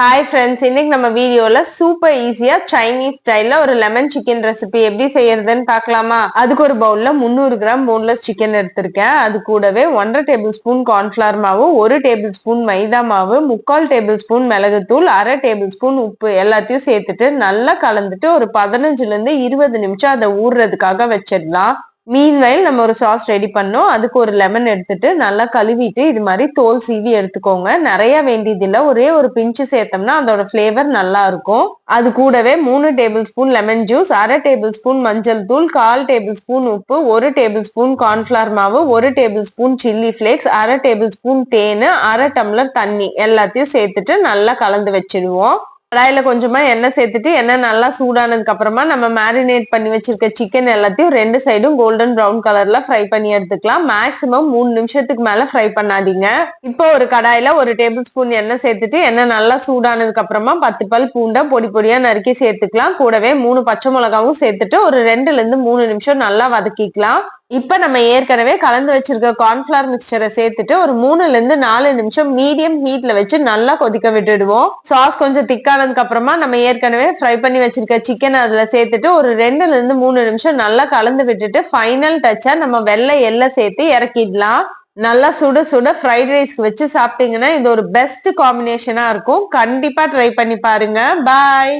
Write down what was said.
Hi friends, இன்னைக்கு நம்ம வீடியோல சூப்பர் ஈஸியா சைனீஸ் ஸ்டைல்ல ஒரு லெமன் சிக்கன் ரெசிபி எப்படி செய்யறதுன்னு பார்க்கலாமா? அதுக்கு ஒரு பவுல்ல 300 கிராம் போன்லெஸ் சிக்கன் எடுத்திருக்கேன். அது கூடவே 1.5 டேபிள் ஸ்பூன் கார்ன்ஃபிளவர் மாவு, 1 டேபிள் ஸ்பூன் மைதா மாவு, 3/4 டேபிள் ஸ்பூன் மிளகுத்தூள், 1/2 டேபிள் ஸ்பூன் உப்பு எல்லாத்தையும் சேர்த்துட்டு நல்லா கலந்துட்டு ஒரு 15ல இருந்து 20 நிமிஷம் அதை ஊறுறதுக்காக வச்சிடலாம். மீன்வைல் நம்ம ஒரு சாஸ் ரெடி பண்ணோம். அதுக்கு ஒரு லெமன் எடுத்துட்டு நல்லா கழுவிட்டு இது மாதிரி தோல் சீவி எடுத்துக்கோங்க. நிறைய வேண்டியது இல்ல, ஒரே ஒரு பிஞ்சு சேர்த்தோம்னா அதோட ஃபிளேவர் நல்லா இருக்கும். அது கூடவே 3 table spoon lemon juice, 1/2 table spoon மஞ்சள் தூள், 1/4 டேபிள் ஸ்பூன் உப்பு, 1 டேபிள் ஸ்பூன் கார்ன்ஃபிளவர் மாவு, 1 tablespoon chilli flakes, 1/2 tablespoon தேன், 1/2 டம்ளர் தண்ணி எல்லாத்தையும் சேர்த்துட்டு நல்லா கலந்து வச்சிடுவோம். கடாயில கொஞ்சமா எண்ணெய் சேர்த்துட்டு எண்ணெய் நல்லா சூடானதுக்கு அப்புறமா நம்ம மேரினேட் பண்ணி வச்சிருக்க சிக்கன் எல்லாத்தையும் 2 சைடும் கோல்டன் ப்ரௌன் கலர்ல ஃப்ரை பண்ணி எடுத்துக்கலாம். மேக்சிமம் 3 நிமிஷத்துக்கு மேல ஃப்ரை பண்ணாதீங்க. இப்போ ஒரு கடாயில 1 டேபிள் ஸ்பூன் எண்ணெய் சேர்த்துட்டு எண்ணெய் நல்லா சூடானதுக்கு அப்புறமா 10 பல் பூண்டை பொடி பொடியா நறுக்கி சேர்த்துக்கலாம். கூடவே 3 பச்சை மிளகாவும் சேர்த்துட்டு ஒரு 2ல இருந்து 3 நிமிஷம் நல்லா வதக்கிக்கலாம். இப்ப நம்ம ஏற்கனவே கலந்து வச்சிருக்க கார்ன்ஃபிளவர் மிக்சரை சேர்த்துட்டு ஒரு 3ல இருந்து 4 நிமிஷம் மீடியம் ஹீட்ல வச்சு நல்லா கொதிக்க விட்டுடுவோம். சாஸ் கொஞ்சம் திக்கானதுக்கு அப்புறமா நம்ம ஏற்கனவே ஃப்ரை பண்ணி வச்சிருக்க சிக்கன் அதுல சேர்த்துட்டு ஒரு 2ல இருந்து 3 நிமிஷம் நல்லா கலந்து விட்டுட்டு ஃபைனல் டச்சா நம்ம வெள்ளை எள்ளை சேர்த்து இறக்கிடலாம். நல்லா சுட சுட ஃப்ரைட் ரைஸ்க்கு வச்சு சாப்பிட்டீங்கன்னா இது ஒரு பெஸ்ட் காம்பினேஷனா இருக்கும். கண்டிப்பா ட்ரை பண்ணி பாருங்க. பாய்.